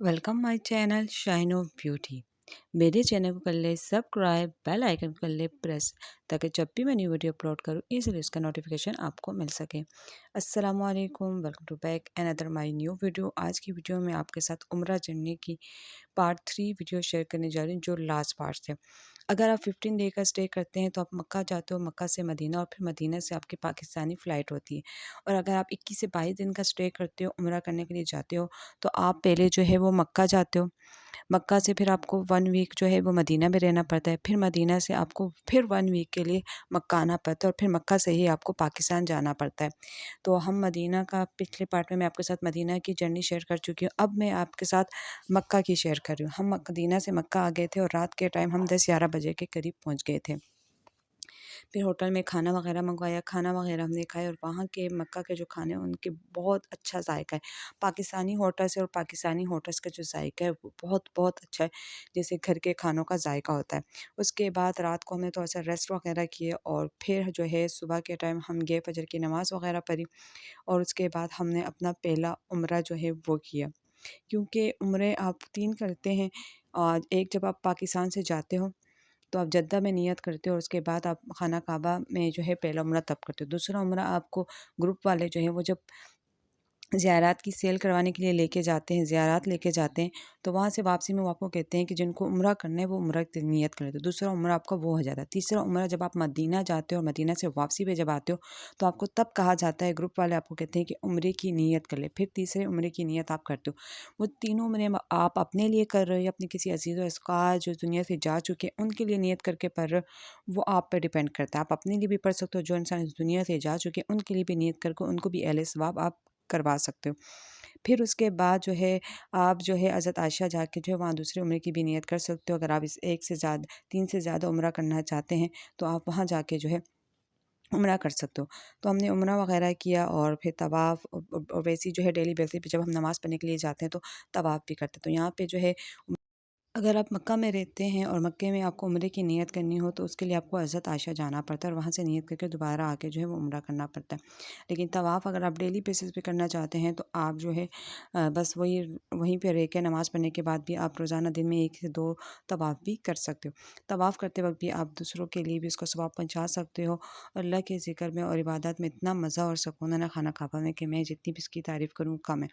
Welcome my channel shine of beauty. मेरे channel को कर ले सब्सक्राइब, बेल आइकन कर ले प्रेस, ताकि जब भी मैं न्यू वीडियो अपलोड करूँ इजीली उसका नोटिफिकेशन आपको मिल सके। अस्सलाम वालेकुम, welcome to back another my new video. आज की वीडियो में आपके साथ उम्रा जर्नी की पार्ट 3 वीडियो शेयर करने जा रही हूँ, जो लास्ट पार्ट है। अगर आप 15 डे का स्टे करते हैं तो आप मक्का जाते हो, मक्का से मदीना और फिर मदीना से आपकी पाकिस्तानी फ़्लाइट होती है। और अगर आप 21 से 22 दिन का स्टे करते हो, उम्रा करने के लिए जाते हो, तो आप पहले जो है वो मक्का जाते हो। मक्का से फिर आपको 1 वीक जो है वो मदीना में रहना पड़ता है। फिर मदीना से आपको फिर 1 वीक के लिए मक्का आना पड़ता है और फिर मक्का से ही आपको पाकिस्तान जाना पड़ता है। तो हम मदीना का पिछले पार्ट में मैं आपके साथ मदीना की जर्नी शेयर कर चुकी हूँ। अब मैं आपके साथ मक्का की शेयर कर रही हूँ। हम मदीना से मक्का आ गए थे और रात के टाइम हम 10-11 बजे के करीब पहुँच गए थे। फिर होटल में खाना वगैरह मंगवाया, खाना वगैरह हमने खाया और वहाँ के मक्का के जो खाने हैं उनके बहुत अच्छा ज़ायका है। पाकिस्तानी होटल्स और पाकिस्तानी होटल्स का जो ज़ायका है वो बहुत बहुत अच्छा है, जैसे घर के खानों का ज़ायका होता है। उसके बाद रात को हमने थोड़ा-सा रेस्ट वगैरह किए और फिर जो है सुबह के टाइम हम गए, फ़जर की नमाज़ वगैरह पढ़ी और उसके बाद हमने अपना पहला उम्रा जो है वो किया। क्योंकि उम्रे आप 3 करते हैं, और एक जब आप पाकिस्तान से जाते हो तो आप जद्दा में नियत करते हो और उसके बाद आप खाना काबा में जो है पहला उम्रा तब करते हो। दूसरा उम्रा आपको ग्रुप वाले जो हैं वो जब ज़ियारत की सेल करवाने के लिए लेके जाते हैं, ज़ियारत लेके जाते हैं, तो वहाँ से वापसी में वो आपको कहते हैं कि जिनको उम्रा करना है वो उम्रा की नियत करें। तो दूसरा उम्रा आपका वो हो जाता है। तीसरा उम्रा जब आप मदीना जाते हो और मदीना से वापसी पे जब आते हो, तो आपको तब कहा जाता है, ग्रुप वाले आपको कहते हैं कि उम्रे की नियत कर ले। फिर तीसरे उम्रे की नियत आप करते हो। वो तीनों उम्रे आप अपने लिए कर रहे हो या अपने किसी अज़ीज़ व असकार जो दुनिया से जा चुके हैं उनके लिए नियत करके पढ़ रहे हो, वो आप पे डिपेंड करता है। आप अपने लिए भी पढ़ सकते हो, जो इंसान इस दुनिया से जा चुके हैं उनके लिए भी नियत करके उनको भी अहले सवाब आप करवा सकते हो। फिर उसके बाद जो है आप जो है हज़रत आयशा जाके जो है वहाँ दूसरे उम्रे की भी नियत कर सकते हो। अगर आप इस 1 से ज़्यादा 3 से ज़्यादा उम्रा करना चाहते हैं तो आप वहाँ जाके जो है उम्रा कर सकते हो। तो हमने उम्रा वग़ैरह किया और फिर तवाफ़ और वैसे ही जो है डेली बेसिस पे जब हम नमाज़ पढ़ने के लिए जाते हैं तो तवाफ़ भी करते हैं। तो यहाँ पे जो है अगर आप मक्का में रहते हैं और मक्के में आपको उम्रे की नियत करनी हो तो उसके लिए आपको हज़रत आयशा जाना पड़ता है और वहाँ से नियत करके दोबारा आके जो है वो उम्रा करना पड़ता है। लेकिन तवाफ़ अगर आप डेली बेसिस पे करना चाहते हैं तो आप जो है बस वहीं पे रह के नमाज़ पढ़ने के बाद भी आप रोज़ाना दिन में 1 से 2 तवाफ़ भी कर सकते हो। तवाफ़ करते वक़्त भी आप दूसरों के लिए भी उसका सवाब पहुँचा सकते हो। और अल्लाह के ज़िक्र में और इबादत में इतना मज़ा और सुकून है ना खाना काबा में, कि मैं जितनी भी इसकी तारीफ़ करूँ कम है।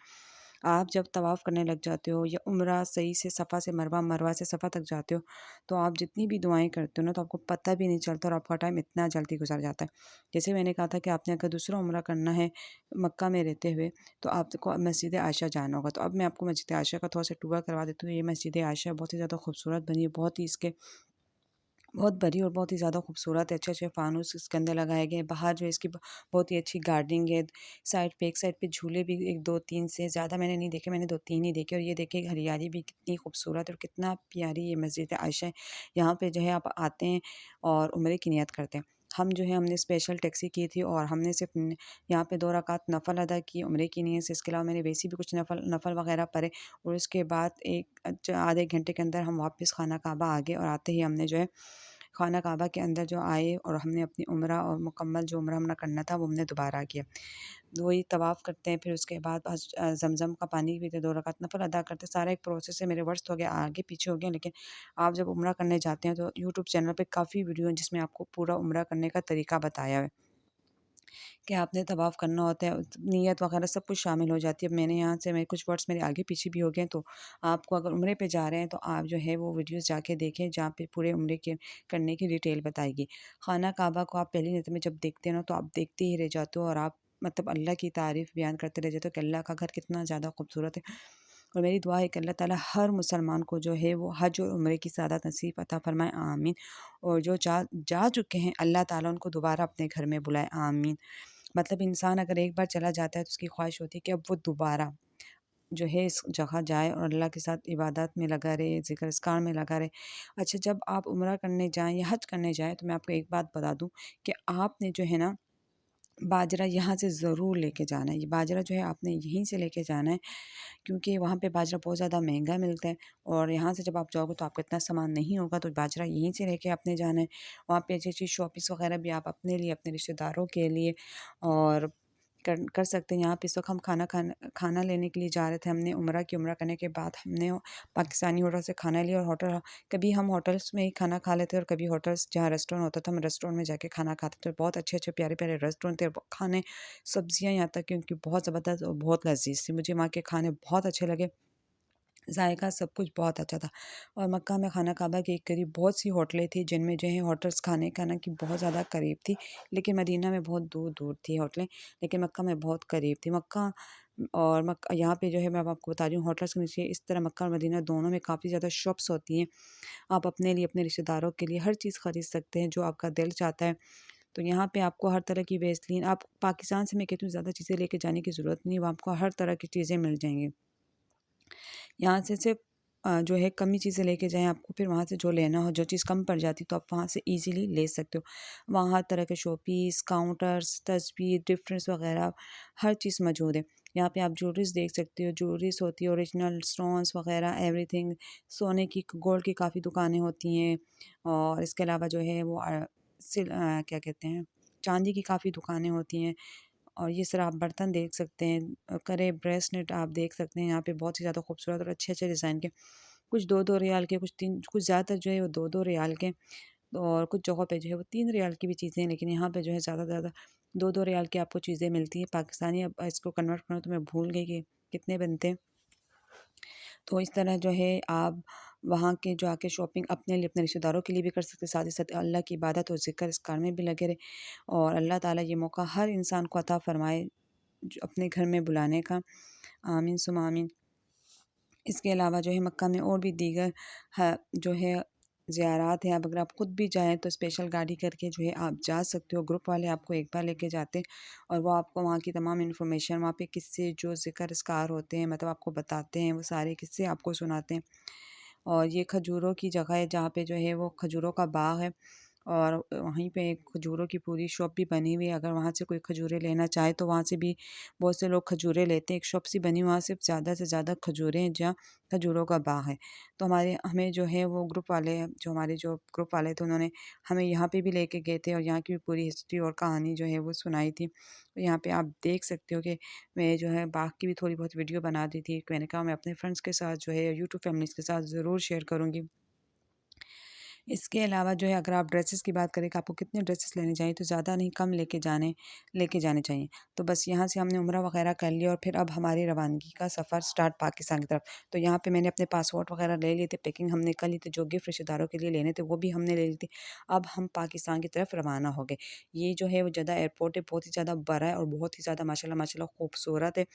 आप जब तवाफ़ करने लग जाते हो या उम्रा सही से सफ़ा से मरवा, मरवा से सफ़ा तक जाते हो, तो आप जितनी भी दुआएँ करते हो ना तो आपको पता भी नहीं चलता और आपका टाइम इतना जल्दी गुज़र जाता है। जैसे मैंने कहा था कि आपने अगर दूसरा उम्रा करना है मक्का में रहते हुए तो आपको मस्जिद आयशा जाना होगा। तो अब मैं आपको मस्जिद आयशा का थोड़ा-सा टूर करवा देती हूँ। ये मस्जिद आयशा बहुत ही ज़्यादा खूबसूरत बनी है, बहुत ही इसके बहुत बड़ी और बहुत ही ज़्यादा खूबसूरत है। अच्छे-अच्छे फ़ानूस इसके अंदर लगाए गए हैं। बाहर जो है इसकी बहुत ही अच्छी गार्डनिंग है। एक साइड पे झूले भी 1, 2, 3 से ज़्यादा मैंने नहीं देखे, मैंने 2-3 ही देखे और ये देखिए हरियाली भी कितनी खूबसूरत है और कितना प्यारी ये मस्जिद आयशा है। यहाँ पे जो है आप आते हैं और उम्रे की नियत करते हैं। हम जो है हमने स्पेशल टैक्सी की थी और हमने सिर्फ़ यहाँ पे 2 रकात नफ़ल अदा किए उम्रे की नियत से। इसके अलावा मैंने वैसे भी कुछ नफ़ल नफ़ल वग़ैरह पढ़े और उसके बाद आधे घंटे के अंदर हम वापस खाना काबा आ गए और आते ही हमने जो है खाना काबा के अंदर जो आए और हमने अपनी उम्रा और मुकम्मल जो उम्रा हमने करना था वो हमने दोबारा किया। वही तवाफ़ करते हैं, फिर उसके बाद ज़मज़म का पानी पीते, 2 रकात नफ़ल अदा करते हैं। सारा एक प्रोसेस है, मेरे वर्ड्स तो हो गया आगे पीछे हो गए, लेकिन आप जब उम्रा करने जाते हैं तो यूट्यूब चैनल पे काफ़ी वीडियो हैं जिसमें आपको पूरा उम्रा करने का तरीका बताया है। कि आपने तवाफ़ करना होता है, नियत वगैरह सब कुछ शामिल हो जाती है। अब मैंने यहाँ से मेरे कुछ वर्ड्स मेरे आगे पीछे भी हो गए हैं, तो आपको अगर उम्रे पे जा रहे हैं तो आप जो है वो वीडियोज़ जाके देखें जहाँ पे पूरे उम्रे के करने की डिटेल बताएगी। खाना काबा को आप पहली नज़र में जब देखते हैं ना तो आप देखते ही रह जाते हो और आप मतलब अल्लाह की तारीफ़ बयान करते रह जाते हो कि अल्लाह का घर कितना ज़्यादा खूबसूरत है। और मेरी दुआ है कि अल्लाह ताला हर मुसलमान को जो है वो हज और उम्रे की सआदत नसीब अता फ़रमाए, आमीन। और जो जा जा चुके हैं अल्लाह ताला उनको दोबारा अपने घर में बुलाए, आमीन। मतलब इंसान अगर एक बार चला जाता है तो उसकी ख्वाहिश होती है कि अब वो दोबारा जो है इस जगह जाए और अल्लाह के साथ इबादत में लगा रहे, ज़िक्र अस्कार में लगा रहे। अच्छा, जब आप उम्रा करने जाएँ या हज करने जाएँ तो मैं आपको एक बात बता दूँ कि आपने जो है ना बाजरा यहाँ से ज़रूर लेके जाना है। ये बाजरा जो है आपने यहीं से लेके जाना है, क्योंकि वहाँ पे बाजरा बहुत ज़्यादा महंगा मिलता है और यहाँ से जब आप जाओगे तो आपका इतना सामान नहीं होगा, तो बाजरा यहीं से लेके आपने जाना है। वहाँ पे अच्छी-अच्छी शॉपिंग्स वग़ैरह भी आप अपने लिए, अपने रिश्तेदारों के लिए और कर सकते हैं। यहाँ पे इस वक़्त हम खाना लेने के लिए जा रहे थे। हमने उम्रा करने के बाद हमने पाकिस्तानी होटल से खाना लिया और कभी हम होटल्स में ही खाना खा लेते और कभी होटल्स जहाँ रेस्टोरेंट होता था, हम रेस्टोरेंट में जाके खाना खाते थे। बहुत अच्छे-अच्छे, प्यारे-प्यारे रेस्टोरेंट थे। खाने, सब्जियाँ यहाँ तक कि उनकी बहुत ज़बरदस्त और बहुत लज़ीज़ थी। मुझे वहाँ के खाने बहुत अच्छे लगे। ज़ायका सब कुछ बहुत अच्छा था। और मक्का में खाना काबा के करीब बहुत सी होटलें थी, जिनमें जो है होटल्स खाने खाना की बहुत ज़्यादा करीब थी। लेकिन मदीना में बहुत दूर-दूर थी होटलें, लेकिन मक्का में बहुत करीब थी। मक्का और मक्का यहाँ पे जो है मैं अब आपको बता रही हूँ, होटल्स के नीचे इस तरह मक्का और मदीना दोनों में काफ़ी ज़्यादा शॉप्स होती हैं। आप अपने लिए, अपने रिश्तेदारों के लिए हर चीज़ खरीद सकते हैं, जो आपका दिल चाहता है। तो यहाँ पे आपको हर तरह की वेसलीन, आप पाकिस्तान से मैं कहती हूँ ज़्यादा चीज़ें लेके जाने की ज़रूरत नहीं है, वहाँ आपको हर तरह की चीज़ें मिल जाएँगी। यहाँ से सिर्फ जो है कम ही चीज़ें लेके जाएँ, आपको फिर वहाँ से जो लेना हो, जो चीज़ कम पड़ जाती तो आप वहाँ से ईज़िली ले सकते हो। वहाँ हर तरह के शोपीस, काउंटर्स, तस्वीर, डिफरेंस वगैरह हर चीज़ मौजूद है। यहाँ पे आप ज्वेलरीज़ देख सकते हो, ज्वेलरीज़ होती है ओरिजिनल, स्टोन्स वगैरह एवरीथिंग। सोने की, गोल्ड की काफ़ी दुकानें होती हैं और इसके अलावा जो है वो क्या कहते हैं, चांदी की काफ़ी दुकानें होती हैं। और ये सारा आप बर्तन देख सकते हैं, करे ब्रेसलेट आप देख सकते हैं। यहाँ पे बहुत ही ज़्यादा खूबसूरत और अच्छे-अच्छे डिज़ाइन के, कुछ 2-2 रियाल के, कुछ 3, कुछ ज़्यादातर जो है वो 2-2 रियाल के, और कुछ जगहों पे जो है वो 3 रियाल की भी चीज़ें हैं। लेकिन यहाँ पे जो है ज़्यादा से ज़्यादा 2-2 रियाल की आपको चीज़ें मिलती हैं। पाकिस्तानी, अब इसको कन्वर्ट करूँ तो मैं भूल गई कि कितने बनते हैं। तो इस तरह जो है आप वहाँ के जो आके शॉपिंग अपने लिए, अपने रिश्तेदारों के लिए भी कर सकते हैं। साथ ही साथ अल्लाह की इबादत और ज़िक्र इज़कार में भी लगे रहे, और अल्लाह ताला ये मौका हर इंसान को अता फ़रमाए जो अपने घर में बुलाने का। आमीन सुमा आमीन। इसके अलावा जो है मक्का में और भी दीगर है जो है ज़ियारात हैं। अब अगर आप खुद भी जाएँ तो स्पेशल गाड़ी करके जो है आप जा सकते हो। ग्रुप वाले आपको एक बार लेके जाते हैं और वो आपको वहाँ की तमाम इन्फॉर्मेशन, वहाँ पे किस्से जो ज़िक्र अस्कार होते हैं, मतलब आपको बताते हैं, वो सारे किस्से आपको सुनाते हैं। और ये खजूरों की जगह है, जहाँ पे जो है वो खजूरों का बाग है, और वहीं पे एक खजूरों की पूरी शॉप भी बनी हुई है। अगर वहाँ से कोई खजूरें लेना चाहे तो वहाँ से भी बहुत से लोग खजूरें लेते हैं। एक शॉप सी बनी, वहाँ सिर्फ ज़्यादा से ज़्यादा खजूरें हैं, जहाँ खजूरों का बाग है। तो हमें जो है वो ग्रुप वाले, जो हमारे जो ग्रुप वाले थे, उन्होंने हमें यहाँ पे भी लेके गए थे और यहाँ की भी पूरी हिस्ट्री और कहानी जो है वो सुनाई थी। तो यहाँ पे आप देख सकते हो कि मैं जो है बाग की भी थोड़ी बहुत वीडियो बना दी थी। मैंने कहा मैं अपने फ्रेंड्स के साथ जो है यूट्यूब फैमिलीज़ के साथ ज़रूर शेयर करूँगी। इसके अलावा जो है अगर आप ड्रेसेस की बात करें कि आपको कितने ड्रेसेस लेने चाहिए, तो ज़्यादा नहीं, कम लेके जाने चाहिए। तो बस यहाँ से हमने उम्रा वगैरह कर लिया और फिर अब हमारी रवानगी का सफ़र स्टार्ट पाकिस्तान की तरफ। तो यहाँ पे मैंने अपने पासपोर्ट वगैरह ले लिए थे, पैकिंग हमने कर ली थी, जो गिफ्ट रिश्तेदारों के लिए लेने थे वो भी हमने ले लिए थे। अब हम पाकिस्तान की तरफ रवाना हो गए। ये जो है वो जद्दा एयरपोर्ट है, बहुत ही ज़्यादा बड़ा है और बहुत ही ज़्यादा माशाल्लाह माशाल्लाह खूबसूरत है।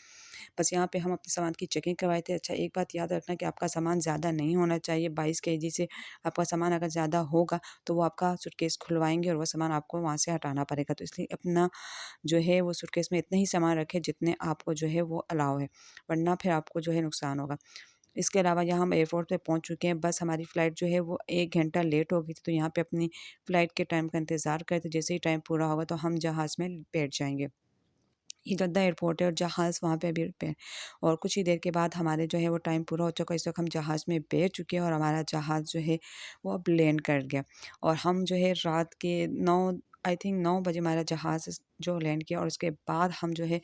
बस यहाँ पे हम अपने सामान की चेकिंग करवाए थे। अच्छा, एक बात याद रखना कि आपका सामान ज़्यादा नहीं होना चाहिए। 22 केजी से आपका सामान अगर ज़्यादा होगा तो वो आपका सूटकेस खुलवाएँगे और वो सामान आपको वहाँ से हटाना पड़ेगा। तो इसलिए अपना जो है वो सूटकेस में इतना ही सामान रखें जितने आपको जो है वो अलाउ है, वरना फिर आपको जो है नुकसान होगा। इसके अलावा यहाँ हम एयरपोर्ट पे पहुँच चुके हैं। बस हमारी फ़्लाइट जो है वो 1 घंटा लेट हो गई थी, तो यहाँ पे अपनी फ़्लाइट के टाइम का इंतज़ार करते, जैसे ही टाइम पूरा होगा तो हम जहाज़ में बैठ जाएँगे। ये जद्दा एयरपोर्ट है और जहाज़ वहाँ पे अभी पे, और कुछ ही देर के बाद हमारे जो है वो टाइम पूरा हो चुका है। इस वक्त हम जहाज़ में बैठ चुके हैं और हमारा जहाज़ जो है वो अब लैंड कर गया, और हम जो है रात के 9, आई थिंक 9 बजे हमारा जहाज़ जो लैंड किया, और उसके बाद हम जो है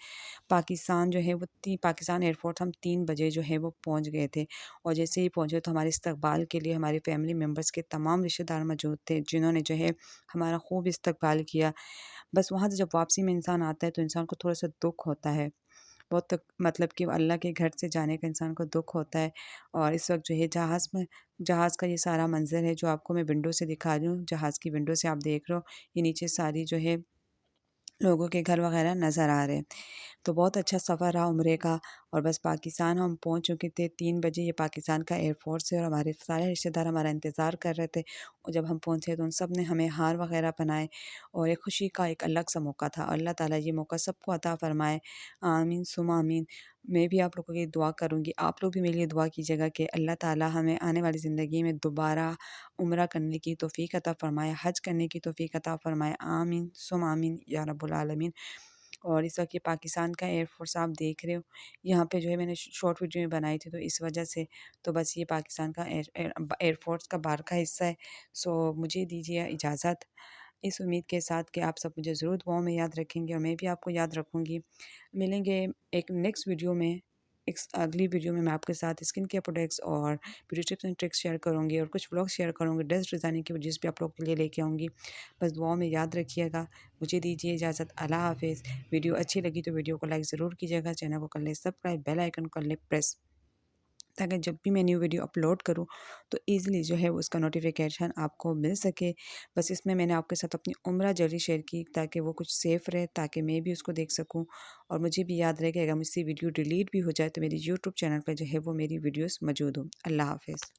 पाकिस्तान जो है वो पाकिस्तान एयरपोर्ट हम 3 बजे जो है वो पहुँच गए थे। और जैसे ही पहुँचे तो हमारे इस्तकबाल के लिए हमारे फैमिली मेम्बर्स के तमाम रिश्तेदार मौजूद थे, जिन्होंने जो है हमारा खूब इस्तकबाल किया। बस वहाँ से जब वापसी में इंसान आता है तो इंसान को थोड़ा-सा दुःख होता है। बहुत मतलब कि अल्लाह के घर से जाने का इंसान को दुःख होता है। और इस वक़्त जो है जहाज़ का ये सारा मंज़र है जो आपको मैं विंडो से दिखा रही हूँ। जहाज़ की विंडो से आप देख रहे हो, ये नीचे सारी जो है लोगों के घर वग़ैरह नज़र आ रहे हैं। तो बहुत अच्छा सफ़र रहा उम्रे का। और बस पाकिस्तान हम पहुँच चुके थे 3 बजे, ये पाकिस्तान का एयरपोर्ट है, और हमारे सारे रिश्तेदार हमारा इंतज़ार कर रहे थे। और जब हम पहुँचे तो उन सब ने हमें हार वग़ैरह पहनाए, और एक खुशी का एक अलग सा मौका था। अल्लाह ताला ये मौका सबको अता फ़रमाए। आमीन सुमा आमीन। मैं भी आप लोगों की दुआ करूँगी, आप लोग भी मेरे लिए दुआ कीजिएगा कि अल्लाह ताला हमें आने वाली ज़िंदगी में दोबारा उम्रा करने की तौफ़ीक अता फ़रमाए, हज करने की तौफ़ीक अता फ़रमाए। आमीन सुमा आमीन या रब्बुल आलमीन। और इस वक़्त ये पाकिस्तान का एयरफ़ोर्स आप देख रहे हो। यहाँ पे जो है मैंने शॉर्ट वीडियो में बनाई थी, तो इस वजह से तो बस ये पाकिस्तान का एयरफ़ोर्स का बाहर का हिस्सा है। सो मुझे दीजिए इजाज़त। इस उम्मीद के साथ कि आप सब मुझे ज़रूर दुआओं में याद रखेंगे और मैं भी आपको याद रखूँगी। मिलेंगे एक नेक्स्ट वीडियो में, एक अगली वीडियो में मैं आपके साथ स्किन केयर प्रोडक्ट्स और beauty tips and tricks share करूँगी और कुछ व्लॉग शेयर करूँगी, ड्रेस डिज़ाइनिंग की वीडियोज़ भी आप लोगों के लिए लेके आऊँगी। बस दुआओं में याद रखिएगा। मुझे दीजिए इजाज़त। अल्लाह हाफ़िज़। वीडियो अच्छी लगी तो वीडियो को लाइक ज़रूर कीजिएगा, चैनल को कर लें सब्सक्राइब, बेल आइकन कर लें प्रेस, ताकि जब भी मैं न्यू वीडियो अपलोड करूँ तो ईज़िली जो है उसका नोटिफिकेशन आपको मिल सके। बस इसमें मैंने आपके साथ अपनी उम्रा जर्नी शेयर की ताकि वो कुछ सेफ़ रहे, ताकि मैं भी उसको देख सकूँ और मुझे भी याद रहे कि अगर मुझसे वीडियो डिलीट भी हो जाए तो मेरी यूट्यूब चैनल पे जो है वो मेरी वीडियोस मौजूद हो। अल्लाह हाफ़िज़।